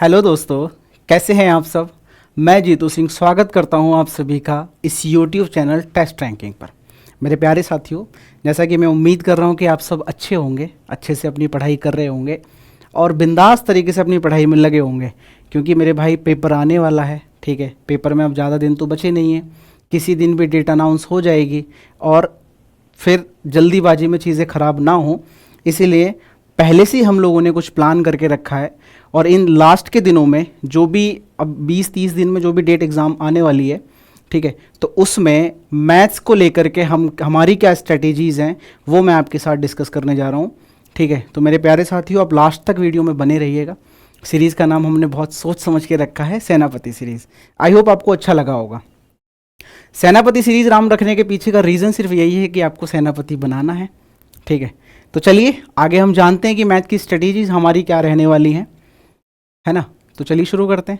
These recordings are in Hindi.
हेलो दोस्तों, कैसे हैं आप सब। मैं जीतू सिंह स्वागत करता हूं आप सभी का इस यूट्यूब चैनल टेस्ट रैंकिंग पर। मेरे प्यारे साथियों, जैसा कि मैं उम्मीद कर रहा हूं कि आप सब अच्छे होंगे, अच्छे से अपनी पढ़ाई कर रहे होंगे और बिंदास तरीके से अपनी पढ़ाई में लगे होंगे, क्योंकि मेरे भाई पेपर आने वाला है। ठीक है, पेपर में अब ज़्यादा दिन तो बचे नहीं हैं, किसी दिन भी डेट अनाउंस हो जाएगी और फिर जल्दीबाजी में चीज़ें ख़राब ना हों, इसीलिए पहले से ही हम लोगों ने कुछ प्लान करके रखा है। और इन लास्ट के दिनों में जो भी अब 20-30 दिन में जो भी डेट एग्ज़ाम आने वाली है, ठीक है, तो उसमें मैथ्स को लेकर के हमारी क्या स्ट्रेटेजीज़ हैं वो मैं आपके साथ डिस्कस करने जा रहा हूँ। ठीक है, तो मेरे प्यारे साथियों, आप लास्ट तक वीडियो में बने रहिएगा। सीरीज़ का नाम हमने बहुत सोच समझ के रखा है, सेनापति सीरीज़। आई होप आपको अच्छा लगा होगा। सेनापति सीरीज़ नाम रखने के पीछे का रीज़न सिर्फ यही है कि आपको सेनापति बनाना है। ठीक है, तो चलिए आगे हम जानते हैं कि मैथ की स्ट्रेटेजीज हमारी क्या रहने वाली हैं, है ना। तो चलिए शुरू करते हैं।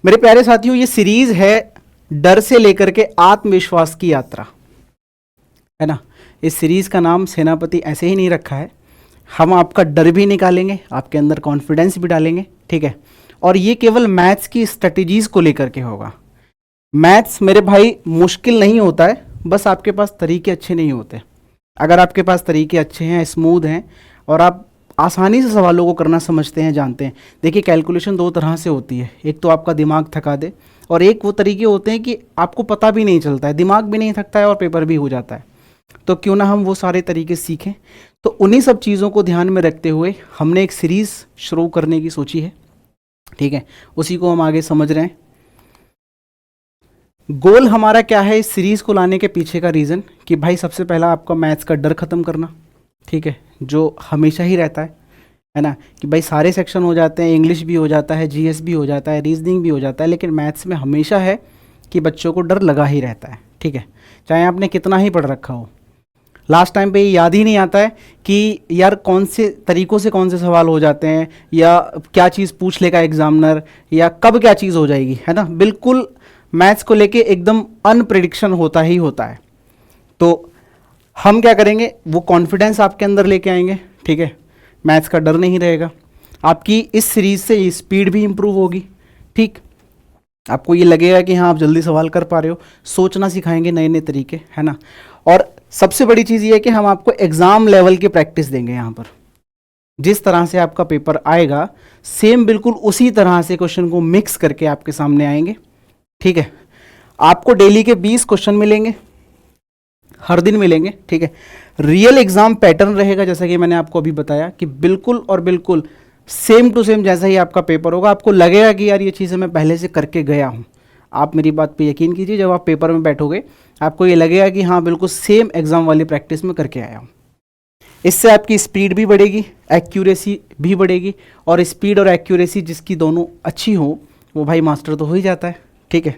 मेरे प्यारे साथियों, ये सीरीज है डर से लेकर के आत्मविश्वास की यात्रा, है ना। इस सीरीज का नाम सेनापति ऐसे ही नहीं रखा है, हम आपका डर भी निकालेंगे, आपके अंदर कॉन्फिडेंस भी डालेंगे। ठीक है, और ये केवल मैथ्स की स्ट्रेटेजीज को लेकर के होगा। मैथ्स मेरे भाई मुश्किल नहीं होता है, बस आपके पास तरीके अच्छे नहीं होते। अगर आपके पास तरीके अच्छे हैं, स्मूथ हैं और आप आसानी से सवालों को करना समझते हैं, जानते हैं। देखिए, कैलकुलेशन दो तरह से होती है, एक तो आपका दिमाग थका दे और एक वो तरीके होते हैं कि आपको पता भी नहीं चलता है, दिमाग भी नहीं थकता है और पेपर भी हो जाता है। तो क्यों ना हम वो सारे तरीके सीखें। तो उन्हीं सब चीज़ों को ध्यान में रखते हुए हमने एक सीरीज़ शुरू करने की सोची है। ठीक है, उसी को हम आगे समझ रहे हैं। गोल हमारा क्या है इस सीरीज़ को लाने के पीछे का रीज़न, कि भाई सबसे पहला आपका मैथ्स का डर ख़त्म करना। ठीक है, जो हमेशा ही रहता है ना, कि भाई सारे सेक्शन हो जाते हैं, इंग्लिश भी हो जाता है, जीएस भी हो जाता है, रीजनिंग भी हो जाता है, लेकिन मैथ्स में हमेशा है कि बच्चों को डर लगा ही रहता है। ठीक है, चाहे आपने कितना ही पढ़ रखा हो, लास्ट टाइम पे ये याद ही नहीं आता है कि यार कौन से तरीक़ों से कौन से सवाल हो जाते हैं, या क्या चीज़ पूछ लेगा एग्जामिनर, या कब क्या चीज़ हो जाएगी, है ना। बिल्कुल मैथ्स को लेके एकदम अनप्रिडिक्शन होता ही होता है। तो हम क्या करेंगे, वो कॉन्फिडेंस आपके अंदर लेके आएंगे। ठीक है, मैथ्स का डर नहीं रहेगा, आपकी इस सीरीज़ से ये स्पीड भी इम्प्रूव होगी। ठीक, आपको ये लगेगा कि हाँ आप जल्दी सवाल कर पा रहे हो, सोचना सिखाएंगे नए नए तरीके, है ना। और सबसे बड़ी चीज़ ये है कि हम आपको एग्ज़ाम लेवल की प्रैक्टिस देंगे। यहाँ पर जिस तरह से आपका पेपर आएगा, सेम बिल्कुल उसी तरह से क्वेश्चन को मिक्स करके आपके सामने आएंगे। ठीक है, आपको डेली के 20 क्वेश्चन मिलेंगे, हर दिन मिलेंगे। ठीक है, रियल एग्जाम पैटर्न रहेगा, जैसा कि मैंने आपको अभी बताया कि बिल्कुल और बिल्कुल सेम टू सेम जैसा ही आपका पेपर होगा। आपको लगेगा कि यार ये चीज़ें मैं पहले से करके गया हूँ। आप मेरी बात पे यकीन कीजिए, जब आप पेपर में बैठोगे आपको ये लगेगा कि हाँ बिल्कुल सेम एग्जाम वाली प्रैक्टिस में करके आया हूँ। इससे आपकी स्पीड भी बढ़ेगी, एक्यूरेसी भी बढ़ेगी, और स्पीड और एक्यूरेसी जिसकी दोनों अच्छी हो वो भाई मास्टर तो हो ही जाता है। ठीक है,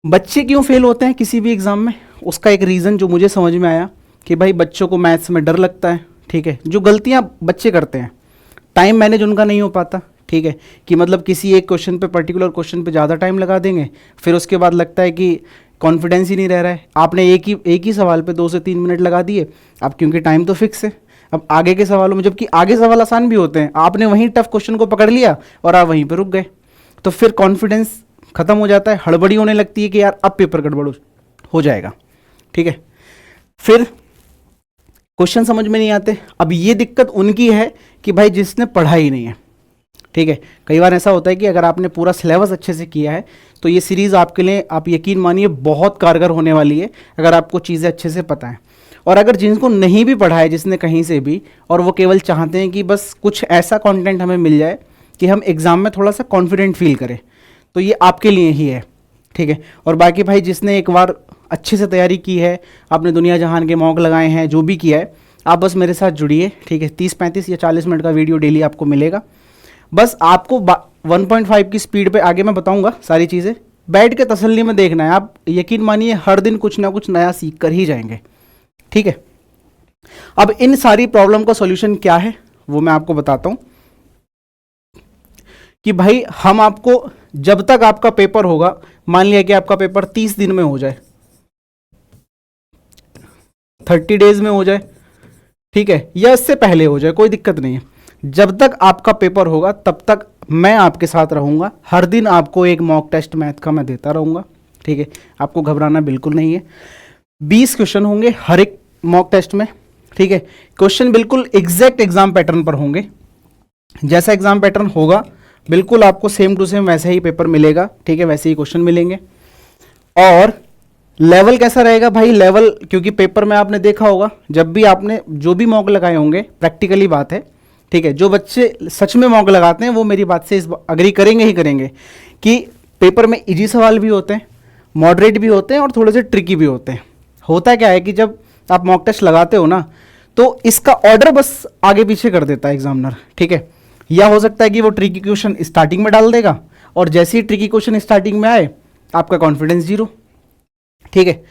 बच्चे क्यों फेल होते हैं किसी भी एग्ज़ाम में, उसका एक रीज़न जो मुझे समझ में आया कि भाई बच्चों को मैथ्स में डर लगता है। ठीक है, जो गलतियां बच्चे करते हैं, टाइम मैनेज उनका नहीं हो पाता। ठीक है, कि मतलब किसी एक क्वेश्चन पे, पर्टिकुलर क्वेश्चन पे ज़्यादा टाइम लगा देंगे, फिर उसके बाद लगता है कि कॉन्फिडेंस ही नहीं रह रहा है। आपने एक ही सवाल पे 2 से 3 मिनट लगा दिए, अब क्योंकि टाइम तो फिक्स है। अब आगे के सवालों में, जबकि आगे सवाल आसान भी होते हैं, आपने वहीं टफ क्वेश्चन को पकड़ लिया और आप वहीं पर रुक गए, तो फिर कॉन्फिडेंस खत्म हो जाता है, हड़बड़ी होने लगती है कि यार अब पेपर गड़बड़ हो जाएगा। ठीक है, फिर क्वेश्चन समझ में नहीं आते। अब ये दिक्कत उनकी है कि भाई जिसने पढ़ा ही नहीं है। ठीक है, कई बार ऐसा होता है कि अगर आपने पूरा सिलेबस अच्छे से किया है तो ये सीरीज़ आपके लिए, आप यकीन मानिए, बहुत कारगर होने वाली है अगर आपको चीज़ें अच्छे से पता है। और अगर जिनको नहीं भी पढ़ा है, जिसने कहीं से भी, और वो केवल चाहते हैं कि बस कुछ ऐसा कंटेंट हमें मिल जाए कि हम एग्ज़ाम में थोड़ा सा कॉन्फिडेंट फील करें, तो ये आपके लिए ही है। ठीक है, और बाकी भाई जिसने एक बार अच्छे से तैयारी की है, आपने दुनिया जहान के मॉक लगाए हैं, जो भी किया है, आप बस मेरे साथ जुड़िए। ठीक है, 30-35 या 40 मिनट का वीडियो डेली आपको मिलेगा। बस आपको 1.5 की स्पीड पे आगे मैं बताऊंगा सारी चीज़ें, बैठ के तसल्ली में देखना है। आप यकीन मानिए हर दिन कुछ ना कुछ नया सीख कर ही जाएंगे। ठीक है, अब इन सारी प्रॉब्लम का सॉल्यूशन क्या है वो मैं आपको बताता हूँ कि भाई हम आपको, जब तक आपका पेपर होगा, मान लिया कि आपका पेपर 30 दिन में हो जाए, 30 डेज में हो जाए, ठीक है, या इससे पहले हो जाए, कोई दिक्कत नहीं है, जब तक आपका पेपर होगा तब तक मैं आपके साथ रहूँगा। हर दिन आपको एक मॉक टेस्ट मैथ का मैं देता रहूँगा, ठीक है। आपको घबराना बिल्कुल नहीं है। 20 क्वेश्चन होंगे हर एक मॉक टेस्ट में, ठीक है। क्वेश्चन बिल्कुल एग्जैक्ट एग्जाम पैटर्न पर होंगे। जैसा एग्जाम पैटर्न होगा बिल्कुल आपको सेम टू सेम वैसे ही पेपर मिलेगा, ठीक है, वैसे ही क्वेश्चन मिलेंगे। और लेवल कैसा रहेगा भाई, लेवल क्योंकि पेपर में आपने देखा होगा जब भी आपने जो भी मॉक लगाए होंगे, प्रैक्टिकली बात है, ठीक है, जो बच्चे सच में मॉक लगाते हैं वो मेरी बात से इस अग्री करेंगे ही करेंगे कि पेपर में इजी सवाल भी होते हैं, मॉडरेट भी होते हैं और थोड़े से ट्रिकी भी होते हैं। होता क्या है कि जब आप मॉक टेस्ट लगाते हो ना तो इसका ऑर्डर बस आगे पीछे कर देता है एग्जामिनर, ठीक है। या हो सकता है कि वो ट्रिकी क्वेश्चन स्टार्टिंग में डाल देगा और जैसे ही ट्रिकी क्वेश्चन स्टार्टिंग में आए आपका कॉन्फिडेंस जीरो, ठीक है।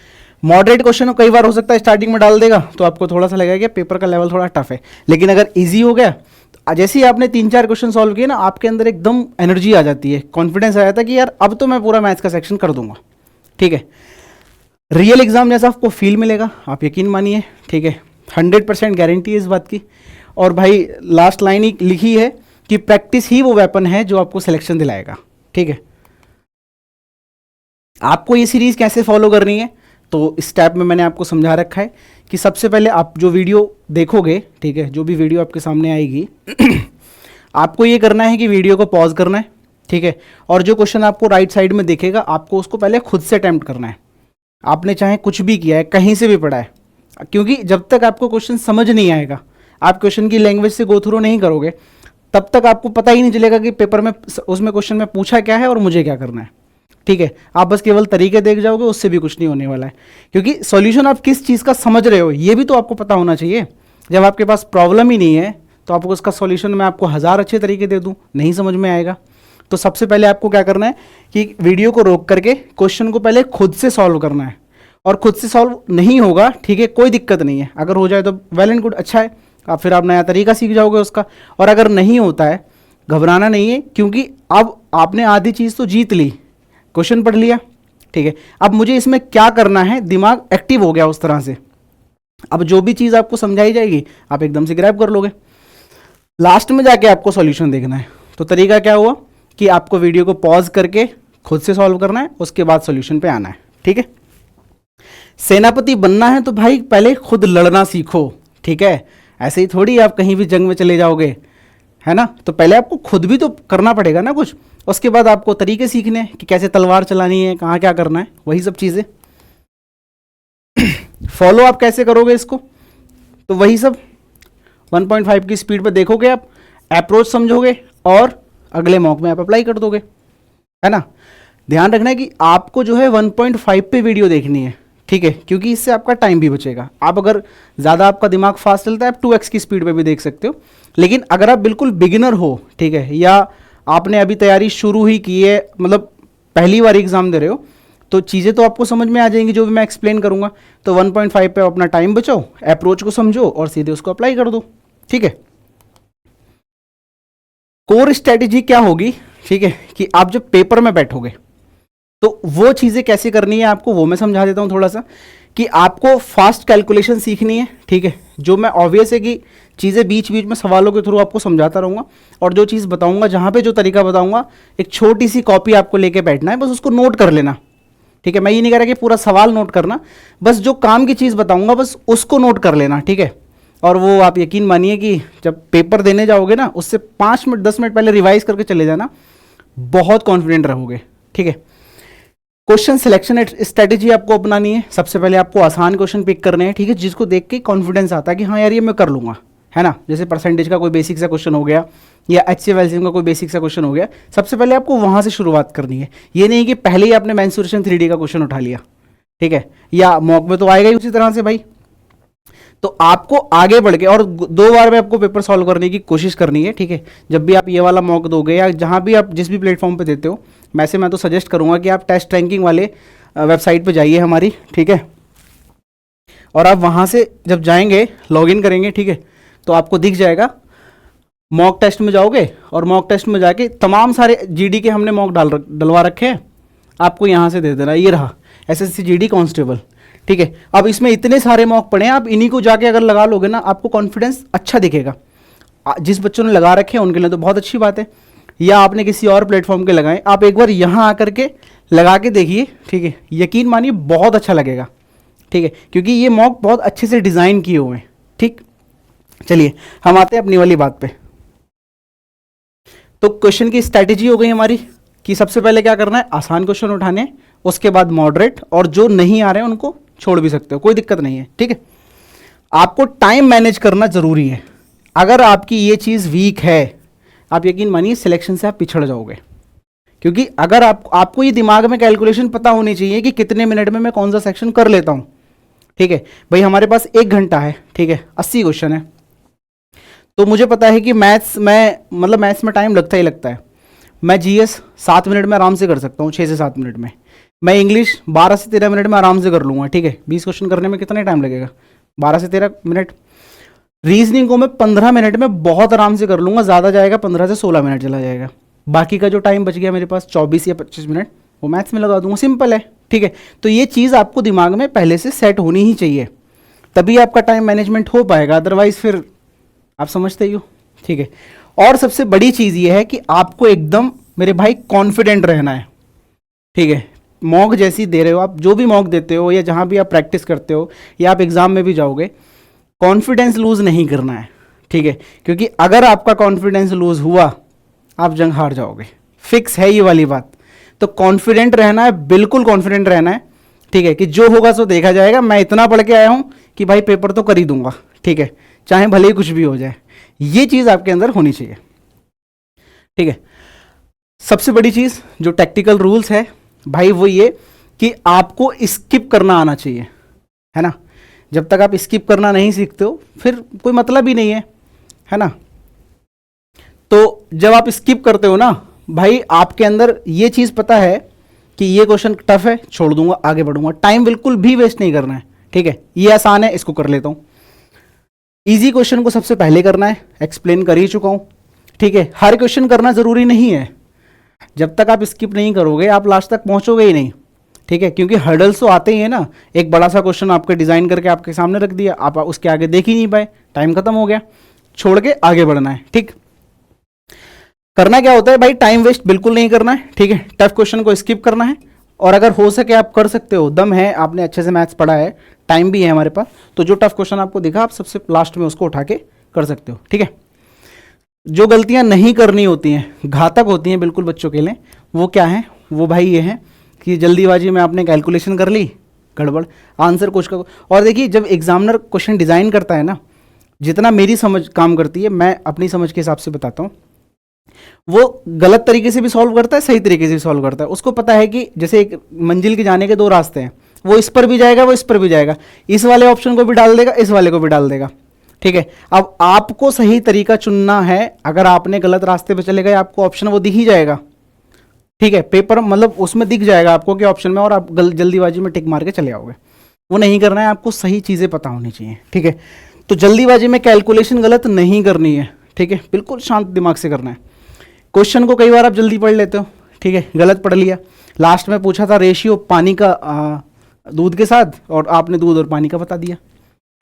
मॉडरेट क्वेश्चन कई बार हो सकता है स्टार्टिंग में डाल देगा तो आपको थोड़ा सा लगेगा कि पेपर का लेवल थोड़ा टफ है, लेकिन अगर इजी हो गया तो जैसे ही आपने 3-4 क्वेश्चन सॉल्व किए ना आपके अंदर एकदम एनर्जी आ जाती है, कॉन्फिडेंस आ जाता है कि यार अब तो मैं पूरा मैथ्स का सेक्शन कर दूंगा, ठीक है। रियल एग्जाम जैसा आपको फील मिलेगा, आप यकीन मानिए, ठीक है। 100% गारंटी है इस बात की। और भाई लास्ट लाइन ही लिखी है कि प्रैक्टिस ही वो वेपन है जो आपको सिलेक्शन दिलाएगा, ठीक है। आपको ये सीरीज कैसे फॉलो करनी है तो इस स्टेप में मैंने आपको समझा रखा है कि सबसे पहले आप जो वीडियो देखोगे, ठीक है, जो भी वीडियो आपके सामने आएगी आपको ये करना है कि वीडियो को पॉज करना है, ठीक है। और जो क्वेश्चन आपको राइट साइड में दिखेगा आपको उसको पहले खुद से अटेम्प्ट करना है। आपने चाहे कुछ भी किया है, कहीं से भी पढ़ा है, क्योंकि जब तक आपको क्वेश्चन समझ नहीं आएगा, आप क्वेश्चन की लैंग्वेज से गो थ्रू नहीं करोगे, तब तक आपको पता ही नहीं चलेगा कि पेपर में उसमें क्वेश्चन में पूछा क्या है और मुझे क्या करना है, ठीक है। आप बस केवल तरीके देख जाओगे, उससे भी कुछ नहीं होने वाला है, क्योंकि सॉल्यूशन आप किस चीज़ का समझ रहे हो ये भी तो आपको पता होना चाहिए। जब आपके पास प्रॉब्लम ही नहीं है तो आपको उसका सॉल्यूशन मैं आपको 1000 अच्छे तरीके दे दूं, नहीं समझ में आएगा। तो सबसे पहले आपको क्या करना है कि वीडियो को रोक करके क्वेश्चन को पहले खुद से सॉल्व करना है। और खुद से सॉल्व नहीं होगा, ठीक है, कोई दिक्कत नहीं है, अगर हो जाए तो वेल एंड गुड, अच्छा है, आप फिर आप नया तरीका सीख जाओगे उसका। और अगर नहीं होता है घबराना नहीं है, क्योंकि अब आपने आधी चीज़ तो जीत ली, क्वेश्चन पढ़ लिया, ठीक है। अब मुझे इसमें क्या करना है, दिमाग एक्टिव हो गया उस तरह से। अब जो भी चीज़ आपको समझाई जाएगी आप एकदम से ग्रैब कर लोगे। लास्ट में जाके आपको सॉल्यूशन देखना है। तो तरीका क्या हुआ कि आपको वीडियो को पॉज करके खुद से सॉल्व करना है, उसके बाद सॉल्यूशन पे आना है, ठीक है। सेनापति बनना है तो भाई पहले खुद लड़ना सीखो, ठीक है। ऐसे ही थोड़ी आप कहीं भी जंग में चले जाओगे, है ना। तो पहले आपको खुद भी तो करना पड़ेगा ना कुछ, उसके बाद आपको तरीके सीखने हैं कि कैसे तलवार चलानी है, कहाँ क्या करना है, वही सब चीज़ें। फॉलो आप कैसे करोगे इसको, तो वही सब 1.5 की स्पीड पर देखोगे, आप अप्रोच समझोगे और अगले मॉक में आप अप्लाई कर दोगे, है ना। ध्यान रखना है कि आपको जो है 1.5 पे वीडियो देखनी है, ठीक है, क्योंकि इससे आपका टाइम भी बचेगा। आप अगर ज़्यादा आपका दिमाग फास्ट चलता है आप 2x की स्पीड पे भी देख सकते हो, लेकिन अगर आप बिल्कुल बिगिनर हो, ठीक है, या आपने अभी तैयारी शुरू ही की है, मतलब पहली बार एग्जाम दे रहे हो, तो चीज़ें तो आपको समझ में आ जाएंगी जो भी मैं एक्सप्लेन करूँगा। तो 1.5 पे अपना टाइम बचाओ, अप्रोच को समझो और सीधे उसको अप्लाई कर दो, ठीक है। कोर स्ट्रेटेजी क्या होगी, ठीक है, कि आप जब पेपर में बैठोगे तो वो चीज़ें कैसे करनी है आपको वो मैं समझा देता हूँ थोड़ा सा, कि आपको फास्ट कैलकुलेशन सीखनी है, ठीक है। जो मैं ऑब्वियस है कि चीज़ें बीच बीच में सवालों के थ्रू आपको समझाता रहूँगा, और जो चीज़ बताऊँगा, जहाँ पे जो तरीका बताऊँगा, एक छोटी सी कॉपी आपको लेके बैठना है, बस उसको नोट कर लेना, ठीक है। मैं ये नहीं कह रहा कि पूरा सवाल नोट करना, बस जो काम की चीज़ बताऊँगा बस उसको नोट कर लेना, ठीक है। और वो आप यकीन मानिए कि जब पेपर देने जाओगे ना उससे 5 मिनट 10 मिनट पहले रिवाइज करके चले जाना, बहुत कॉन्फिडेंट रहोगे, ठीक है। क्वेश्चन सिलेक्शन स्ट्रेटेजी आपको अपनानी है। सबसे पहले आपको आसान क्वेश्चन पिक करने हैं, ठीक है, जिसको देख के कॉन्फिडेंस आता है कि हाँ यार ये मैं कर लूँगा, है ना। जैसे परसेंटेज का कोई बेसिक सा क्वेश्चन हो गया या HCF LCM का कोई बेसिक सा क्वेश्चन हो गया, सबसे पहले आपको वहाँ से शुरुआत करनी है। ये नहीं कि पहले ही आपने मेंसुरेशन 3D का क्वेश्चन उठा लिया, ठीक है, या मॉक में तो आएगा ही उसी तरह से भाई। तो आपको आगे बढ़ के और 2 बार में आपको पेपर सॉल्व करने की कोशिश करनी है, ठीक है। जब भी आप ये वाला मॉक दोगे या जहाँ भी आप जिस भी प्लेटफॉर्म पे देते हो, वैसे मैं तो सजेस्ट करूँगा कि आप टेस्ट रैंकिंग वाले वेबसाइट पे जाइए हमारी, ठीक है। और आप वहाँ से जब जाएंगे लॉगिन करेंगे, ठीक है, तो आपको दिख जाएगा मॉक टेस्ट में जाओगे और मॉक टेस्ट में जाके तमाम सारे GD के हमने मॉक डलवा रखे हैं, आपको यहाँ से दे देना। ये रहा SSC GD कांस्टेबल, ठीक है। अब इसमें इतने सारे मॉक पड़े हैं, आप इन्हीं को जाके अगर लगा लोगे ना आपको कॉन्फिडेंस अच्छा दिखेगा। जिस बच्चों ने लगा रखे हैं उनके लिए तो बहुत अच्छी बात है, या आपने किसी और प्लेटफॉर्म के लगाए, आप एक बार यहाँ आकर के लगा के देखिए, ठीक है, यकीन मानिए बहुत अच्छा लगेगा, ठीक है, क्योंकि ये मॉक बहुत अच्छे से डिज़ाइन किए हुए हैं। ठीक, चलिए हम आते हैं अपनी वाली बात पे। तो क्वेश्चन की स्ट्रैटेजी हो गई हमारी कि सबसे पहले क्या करना है, आसान क्वेश्चन उठाने, उसके बाद मॉडरेट, और जो नहीं आ रहे हैं उनको छोड़ भी सकते हो, कोई दिक्कत नहीं है। ठीक है, आपको टाइम मैनेज करना जरूरी है। अगर आपकी ये चीज़ वीक है, आप यकीन मानिए सिलेक्शन से आप पिछड़ जाओगे, क्योंकि अगर आपको ये दिमाग में कैलकुलेशन पता होनी चाहिए कि कितने मिनट में मैं कौन सा सेक्शन कर लेता हूं। ठीक है भाई, हमारे पास 1 घंटा है, ठीक है, 80 क्वेश्चन है, तो मुझे पता है कि मैथ्स में टाइम लगता ही लगता है। मैं जीएस 7 मिनट में आराम से कर सकता हूँ, 6 से 7 मिनट में। मैं इंग्लिश 12 से 13 मिनट में आराम से कर लूँगा। ठीक है, 20 क्वेश्चन करने में कितना टाइम लगेगा, 12 से 13 मिनट। रीजनिंग को मैं 15 मिनट में बहुत आराम से कर लूँगा, ज़्यादा जाएगा 15 से 16 मिनट चला जाएगा। बाकी का जो टाइम बच गया मेरे पास 24 या 25 मिनट, वो मैथ्स में लगा दूंगा, सिंपल है। ठीक है, तो ये चीज़ आपको दिमाग में पहले से सेट होनी ही चाहिए, तभी आपका टाइम मैनेजमेंट हो पाएगा, अदरवाइज फिर आप समझते ही हो। ठीक है, और सबसे बड़ी चीज़ ये है कि आपको एकदम मेरे भाई कॉन्फिडेंट रहना है। ठीक है, मॉक जैसी दे रहे हो आप, जो भी मॉक देते हो या जहाँ भी आप प्रैक्टिस करते हो या आप एग्जाम में भी जाओगे, कॉन्फिडेंस लूज नहीं करना है। ठीक है, क्योंकि अगर आपका कॉन्फिडेंस लूज हुआ आप जंग हार जाओगे, फिक्स है ये वाली बात। तो कॉन्फिडेंट रहना है, बिल्कुल कॉन्फिडेंट रहना है। ठीक है, कि जो होगा सो देखा जाएगा, मैं इतना पढ़ के आया हूं कि भाई पेपर तो कर ही दूंगा। ठीक है, चाहे भले ही कुछ भी हो जाए, ये चीज आपके अंदर होनी चाहिए। ठीक है, सबसे बड़ी चीज जो टैक्टिकल रूल्स है भाई वो ये कि आपको स्किप करना आना चाहिए, है ना। जब तक आप स्किप करना नहीं सीखते हो फिर कोई मतलब ही नहीं है ना। तो जब आप स्किप करते हो ना भाई, आपके अंदर ये चीज़ पता है कि ये क्वेश्चन टफ है, छोड़ दूंगा, आगे बढ़ूंगा, टाइम बिल्कुल भी वेस्ट नहीं करना है। ठीक है, ये आसान है, इसको कर लेता हूं। इजी क्वेश्चन को सबसे पहले करना है, एक्सप्लेन कर ही चुका हूं। ठीक है, हर क्वेश्चन करना जरूरी नहीं है, जब तक आप स्किप नहीं करोगे आप लास्ट तक पहुंचोगे ही नहीं। ठीक है, क्योंकि हर्डल्स तो आते ही है ना। एक बड़ा सा क्वेश्चन आपके डिजाइन करके आपके सामने रख दिया, आप उसके आगे देख ही नहीं पाए, टाइम खत्म हो गया, छोड़ के आगे बढ़ना है। ठीक, करना क्या होता है भाई, टाइम वेस्ट बिल्कुल नहीं करना है। ठीक है, टफ क्वेश्चन को स्किप करना है, और अगर हो सके आप कर सकते हो, दम है, आपने अच्छे से मैथ्स पढ़ा है, टाइम भी है हमारे पास, तो जो टफ क्वेश्चन आपको दिखा आप सबसे लास्ट में उसको उठा के कर सकते हो। ठीक है, जो गलतियां नहीं करनी होती हैं, घातक होती हैं बिल्कुल बच्चों के लिए, वो क्या है, वो भाई ये है कि जल्दीबाजी में आपने कैलकुलेशन कर ली, गड़बड़ आंसर कुछ का। और देखिए जब एग्जामिनर क्वेश्चन डिजाइन करता है ना, जितना मेरी समझ काम करती है, मैं अपनी समझ के हिसाब से बताता हूँ, वो गलत तरीके से भी सॉल्व करता है, सही तरीके से भी सॉल्व करता है। उसको पता है कि जैसे एक मंजिल के जाने के 2 रास्ते हैं, वो इस पर भी जाएगा, वो इस पर भी जाएगा, इस वाले ऑप्शन को भी डाल देगा, इस वाले को भी डाल देगा। ठीक है, अब आपको सही तरीका चुनना है। अगर आपने गलत रास्ते पे चले गए, आपको ऑप्शन वो दिख ही जाएगा। ठीक है, पेपर मतलब उसमें दिख जाएगा आपको कि ऑप्शन में, और आप जल्दीबाजी में टिक मार के चले आओगे। वो नहीं करना है, आपको सही चीज़ें पता होनी चाहिए। ठीक है, तो जल्दीबाजी में कैलकुलेशन गलत नहीं करनी है। ठीक है, बिल्कुल शांत दिमाग से करना है। क्वेश्चन को कई बार आप जल्दी पढ़ लेते हो, ठीक है, गलत पढ़ लिया। लास्ट में पूछा था रेशियो पानी का दूध के साथ, और आपने दूध और पानी का बता दिया।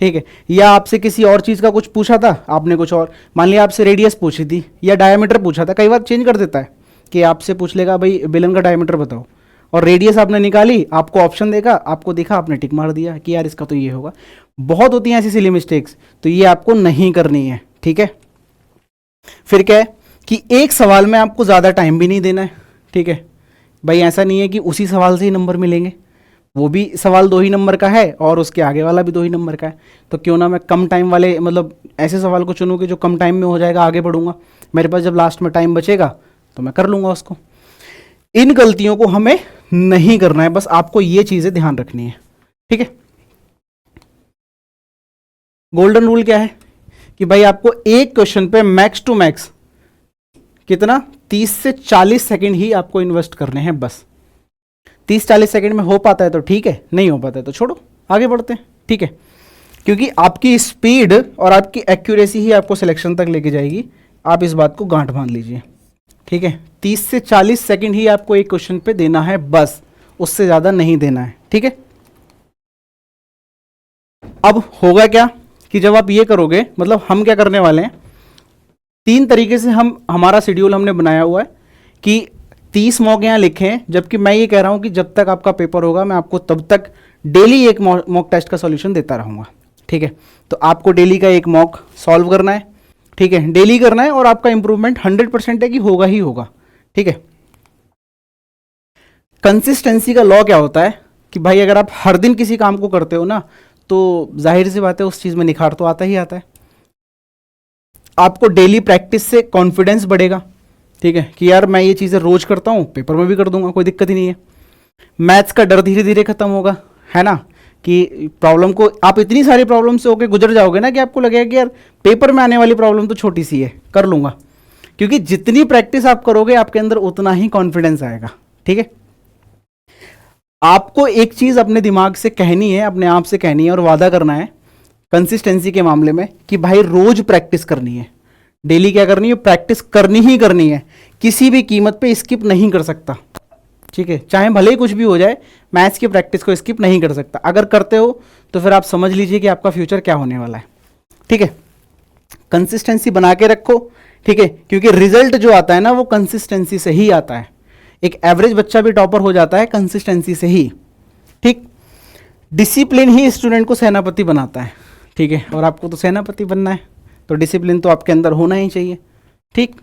ठीक है, या आपसे किसी और चीज़ का कुछ पूछा था, आपने कुछ और, मान लिया आपसे रेडियस पूछी थी या डायमीटर पूछा था, कई बार चेंज कर देता है कि आपसे पूछ लेगा भाई बेलन का डायमीटर बताओ, और रेडियस आपने निकाली, आपको ऑप्शन देगा, आपको दिखा, आपने टिक मार दिया कि यार इसका तो ये होगा। बहुत होती हैं ऐसी सिली मिस्टेक्स, तो ये आपको नहीं करनी है। ठीक है, फिर क्या है कि एक सवाल में आपको ज़्यादा टाइम भी नहीं देना है। ठीक है भाई, ऐसा नहीं है कि उसी सवाल से ही नंबर मिलेंगे, वो भी सवाल 2 ही नंबर का है और उसके आगे वाला भी 2 ही नंबर का है, तो क्यों ना मैं कम टाइम वाले, मतलब ऐसे सवाल को चुनूँ कि जो कम टाइम में हो जाएगा, आगे बढ़ूंगा, मेरे पास जब लास्ट में टाइम बचेगा तो मैं कर लूँगा उसको। इन गलतियों को हमें नहीं करना है, बस आपको ये चीज़ें ध्यान रखनी है। ठीक है, गोल्डन रूल क्या है कि भाई आपको एक क्वेश्चन पे मैक्स टू मैक्स कितना, 30 से 40 सेकंड ही आपको इन्वेस्ट करने हैं बस। 30-40 सेकंड में हो पाता है तो ठीक है, नहीं हो पाता है तो छोड़ो, आगे बढ़ते हैं। ठीक है, क्योंकि आपकी स्पीड और आपकी एक्यूरेसी ही आपको सिलेक्शन तक लेके जाएगी, आप इस बात को गांठ बांध लीजिए। ठीक है, 30 से 40 सेकंड ही आपको एक क्वेश्चन पे देना है बस, उससे ज़्यादा नहीं देना है। ठीक है, अब होगा क्या कि जब आप ये करोगे, मतलब हम क्या करने वाले हैं, 3 तरीके से हमारा शेड्यूल हमने बनाया हुआ है कि 30 मॉक यहाँ लिखे हैं, जबकि मैं ये कह रहा हूँ कि जब तक आपका पेपर होगा मैं आपको तब तक डेली एक मॉक टेस्ट का सॉल्यूशन देता रहूँगा। ठीक है, तो आपको डेली का एक मॉक सॉल्व करना है। ठीक है, डेली करना है और आपका इंप्रूवमेंट 100% है कि होगा ही होगा। ठीक है, कंसिस्टेंसी का लॉ क्या होता है कि भाई अगर आप हर दिन किसी काम को करते हो ना, तो जाहिर सी बात है उस चीज़ में निखार तो आता ही आता है। आपको डेली प्रैक्टिस से कॉन्फिडेंस बढ़ेगा। ठीक है, कि यार मैं ये चीज़ें रोज करता हूँ, पेपर में भी कर दूंगा, कोई दिक्कत ही नहीं है। मैथ्स का डर धीरे धीरे खत्म होगा, है ना, कि प्रॉब्लम को आप इतनी सारी प्रॉब्लम से होकर गुजर जाओगे ना कि आपको लगेगा कि यार पेपर में आने वाली प्रॉब्लम तो छोटी सी है, कर लूंगा। क्योंकि जितनी प्रैक्टिस आप करोगे आपके अंदर उतना ही कॉन्फिडेंस आएगा। ठीक है, आपको एक चीज अपने दिमाग से कहनी है, अपने आप से कहनी है और वादा करना है कंसिस्टेंसी के मामले में कि भाई रोज प्रैक्टिस करनी है। डेली क्या करनी है? प्रैक्टिस करनी ही करनी है, किसी भी कीमत पे स्किप नहीं कर सकता। ठीक है, चाहे भले ही कुछ भी हो जाए, मैथ्स की प्रैक्टिस को स्किप नहीं कर सकता। अगर करते हो तो फिर आप समझ लीजिए कि आपका फ्यूचर क्या होने वाला है। ठीक है, कंसिस्टेंसी बना के रखो। ठीक है, क्योंकि रिजल्ट जो आता है ना वो कंसिस्टेंसी से ही आता है। एक एवरेज बच्चा भी टॉपर हो जाता है कंसिस्टेंसी से ही। ठीक, डिसिप्लिन ही स्टूडेंट को सेनापति बनाता है। ठीक है, और आपको तो सेनापति बनना है तो डिसिप्लिन तो आपके अंदर होना ही चाहिए। ठीक,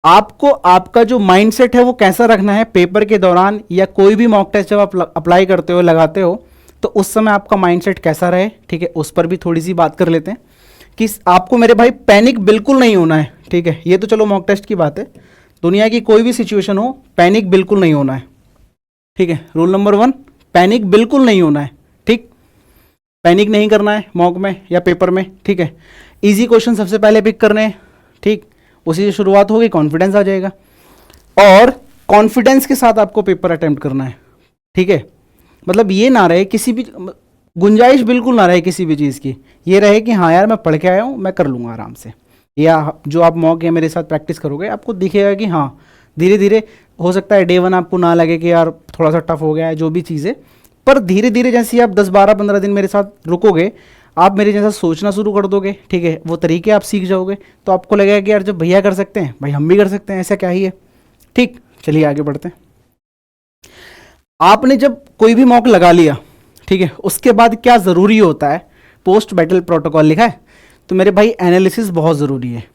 आपको आपका जो माइंडसेट है वो कैसा रखना है पेपर के दौरान या कोई भी मॉक टेस्ट जब आप अप्लाई करते हो, लगाते हो, तो उस समय आपका माइंडसेट कैसा रहे। ठीक है, उस पर भी थोड़ी सी बात कर लेते हैं कि आपको मेरे भाई पैनिक बिल्कुल नहीं होना है। ठीक है, ये तो चलो मॉक टेस्ट की बात है, दुनिया की कोई भी सिचुएशन हो पैनिक बिल्कुल नहीं होना है। ठीक है, रूल नंबर 1, पैनिक बिल्कुल नहीं होना है। ठीक, पैनिक नहीं करना है मॉक में या पेपर में। ठीक है, इजी क्वेश्चन सबसे पहले पिक करने हैं। ठीक, उसी से शुरुआत होगी, कॉन्फिडेंस आ जाएगा और कॉन्फिडेंस के साथ आपको पेपर अटेम्प्ट करना है। ठीक है, मतलब ये ना रहे किसी भी गुंजाइश बिल्कुल ना रहे किसी भी चीज़ की, ये रहे कि हाँ यार मैं पढ़ के आया हूँ, मैं कर लूँगा आराम से। या जो आप मॉक या मेरे साथ प्रैक्टिस करोगे आपको दिखेगा कि हाँ धीरे धीरे, हो सकता है डे 1 आपको ना लगे कि यार थोड़ा सा टफ हो गया है जो भी चीज़ें, पर धीरे धीरे जैसे ही आप 10, 12, 15 दिन मेरे साथ रुकोगे, आप मेरे जैसा सोचना शुरू कर दोगे। ठीक है, वो तरीके आप सीख जाओगे तो आपको लगेगा कि यार जब भैया कर सकते हैं भाई हम भी कर सकते हैं, ऐसा क्या ही है। ठीक, चलिए आगे बढ़ते हैं। आपने जब कोई भी मॉक लगा लिया, ठीक है, उसके बाद क्या ज़रूरी होता है? पोस्ट बैटल प्रोटोकॉल लिखा है, तो मेरे भाई एनालिसिस बहुत ज़रूरी है।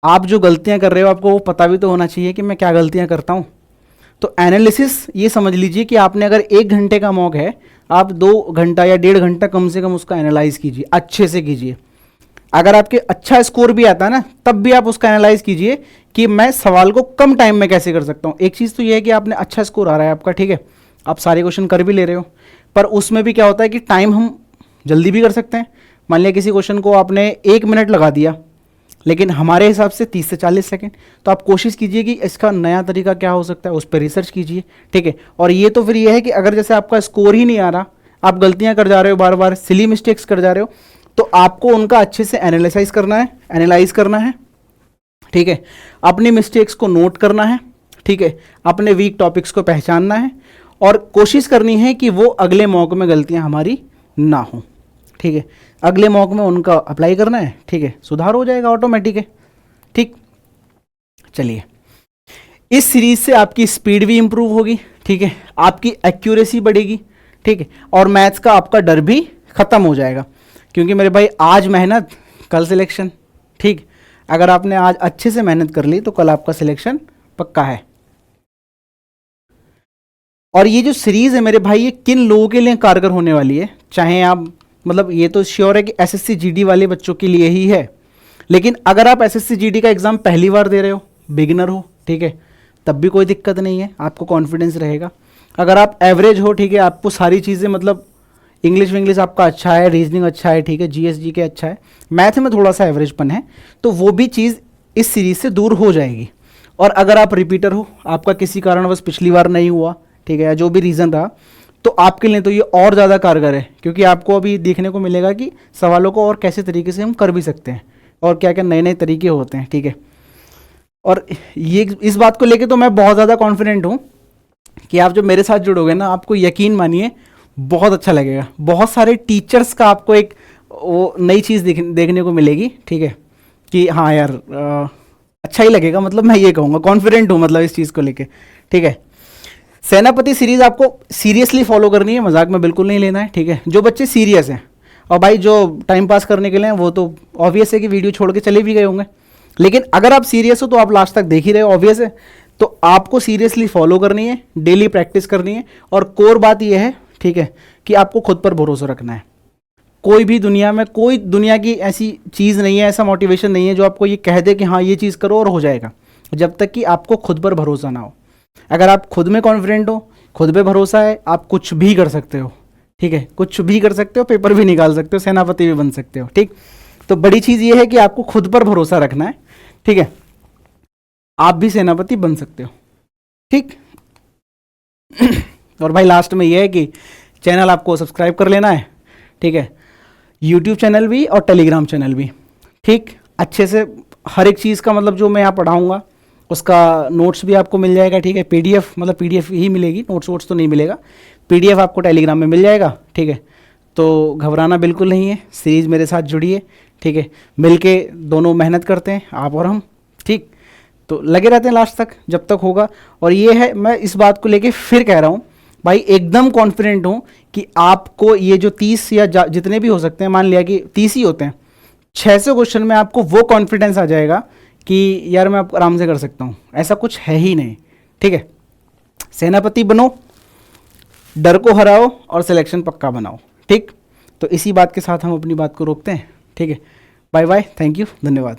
आप जो गलतियां कर रहे हो आपको वो पता भी तो होना चाहिए कि मैं क्या गलतियां करता हूं। तो एनालिसिस ये समझ लीजिए कि आपने अगर 1 घंटे का मॉक है, आप 2 घंटा या 1.5 घंटा कम से कम उसका एनालाइज कीजिए, अच्छे से कीजिए। अगर आपके अच्छा स्कोर भी आता है ना, तब भी आप उसका एनालाइज कीजिए कि मैं सवाल को कम टाइम में कैसे कर सकता हूँ। एक चीज़ तो ये है कि आपने अच्छा स्कोर आ रहा है आपका, ठीक है, आप सारे क्वेश्चन कर भी ले रहे हो, पर उसमें भी क्या होता है कि टाइम हम जल्दी भी कर सकते हैं। मान लिया किसी क्वेश्चन को आपने 1 मिनट लगा दिया, लेकिन हमारे हिसाब से 30 से 40 सेकंड, तो आप कोशिश कीजिए कि इसका नया तरीका क्या हो सकता है, उस पर रिसर्च कीजिए। ठीक है, और ये तो फिर ये है कि अगर जैसे आपका स्कोर ही नहीं आ रहा, आप गलतियां कर जा रहे हो, बार बार सिली मिस्टेक्स कर जा रहे हो, तो आपको उनका अच्छे से एनालिसाइज करना है, एनालाइज करना है। ठीक है, अपनी मिस्टेक्स को नोट करना है। ठीक है, अपने वीक टॉपिक्स को पहचानना है और कोशिश करनी है कि वो अगले मॉक में गलतियां हमारी ना हो। ठीक है, अगले मॉक में उनका अप्लाई करना है। ठीक है, सुधार हो जाएगा, ऑटोमेटिक है। ठीक, चलिए, इस सीरीज से आपकी स्पीड भी इंप्रूव होगी। ठीक है, आपकी एक्यूरेसी बढ़ेगी। ठीक है, और मैथ्स का आपका डर भी खत्म हो जाएगा, क्योंकि मेरे भाई आज मेहनत कल सिलेक्शन। ठीक, अगर आपने आज अच्छे से मेहनत कर ली तो कल आपका सिलेक्शन पक्का है। और ये जो सीरीज है मेरे भाई, ये किन लोगों के लिए कारगर होने वाली है? चाहे आप, मतलब ये तो श्योर है कि एसएससी जीडी वाले बच्चों के लिए ही है, लेकिन अगर आप एसएससी जीडी का एग्जाम पहली बार दे रहे हो, बिगिनर हो, ठीक है, तब भी कोई दिक्कत नहीं है, आपको कॉन्फिडेंस रहेगा। अगर आप एवरेज हो, ठीक है, आपको सारी चीज़ें, मतलब इंग्लिश आपका अच्छा है, रीजनिंग अच्छा है, ठीक है, जीएस जीके अच्छा है, मैथ में थोड़ा सा एवरेजपन है, तो वो भी चीज़ इस सीरीज से दूर हो जाएगी। और अगर आप रिपीटर हो, आपका किसी कारणवश पिछली बार नहीं हुआ, ठीक है, या जो भी रीज़न रहा, तो आपके लिए तो ये और ज़्यादा कारगर है, क्योंकि आपको अभी देखने को मिलेगा कि सवालों को और कैसे तरीके से हम कर भी सकते हैं और क्या क्या नए नए तरीके होते हैं। ठीक है, और ये इस बात को लेके तो मैं बहुत ज़्यादा कॉन्फिडेंट हूँ कि आप जब मेरे साथ जुड़ोगे ना, आपको यकीन मानिए बहुत अच्छा लगेगा। बहुत सारे टीचर्स का आपको एक वो नई चीज़ देखने को मिलेगी। ठीक है, कि हाँ यार अच्छा ही लगेगा, मतलब मैं ये कहूँगा कॉन्फिडेंट हूँ मतलब इस चीज़ को लेके। ठीक है, सेनापति सीरीज आपको सीरियसली फॉलो करनी है, मजाक में बिल्कुल नहीं लेना है। ठीक है, जो बच्चे सीरियस हैं, और भाई जो टाइम पास करने के लिए हैं वो तो ऑब्वियस है कि वीडियो छोड़ के चले भी गए होंगे, लेकिन अगर आप सीरियस हो तो आप लास्ट तक देख ही रहे हो, ऑब्वियस है। तो आपको सीरियसली फॉलो करनी है, डेली प्रैक्टिस करनी है, और कोर बात यह है, ठीक है, कि आपको खुद पर भरोसा रखना है। कोई भी दुनिया में, कोई दुनिया की ऐसी चीज़ नहीं है, ऐसा मोटिवेशन नहीं है जो आपको ये कह दे कि हाँ ये चीज़ करो और हो जाएगा, जब तक कि आपको खुद पर भरोसा ना हो। अगर आप खुद में कॉन्फिडेंट हो, खुद पे भरोसा है, आप कुछ भी कर सकते हो। ठीक है, कुछ भी कर सकते हो, पेपर भी निकाल सकते हो, सेनापति भी बन सकते हो। ठीक, तो बड़ी चीज़ ये है कि आपको खुद पर भरोसा रखना है। ठीक है, आप भी सेनापति बन सकते हो। ठीक और भाई लास्ट में ये है कि चैनल आपको सब्सक्राइब कर लेना है। ठीक है, यूट्यूब चैनल भी और टेलीग्राम चैनल भी। ठीक, अच्छे से हर एक चीज़ का मतलब जो मैं यहाँ पढ़ाऊँगा उसका नोट्स भी आपको मिल जाएगा। ठीक है, पीडीएफ, मतलब पीडीएफ ही मिलेगी, नोट्स वोट्स तो नहीं मिलेगा, पीडीएफ आपको टेलीग्राम में मिल जाएगा। ठीक है, तो घबराना बिल्कुल नहीं है, सीरीज़ मेरे साथ जुड़िए। ठीक है, मिलके दोनों मेहनत करते हैं, आप और हम। ठीक, तो लगे रहते हैं लास्ट तक जब तक होगा। और ये है, मैं इस बात को लेके फिर कह रहा हूँ भाई, एकदम कॉन्फिडेंट हूँ कि आपको ये जो 30 या जितने भी हो सकते हैं, मान लिया कि 30 ही होते हैं, 600 क्वेश्चन में आपको वो कॉन्फिडेंस आ जाएगा कि यार मैं आराम से कर सकता हूँ, ऐसा कुछ है ही नहीं। ठीक है, सेनापति बनो, डर को हराओ और सिलेक्शन पक्का बनाओ। ठीक, तो इसी बात के साथ हम अपनी बात को रोकते हैं। ठीक है, बाय बाय, थैंक यू, धन्यवाद।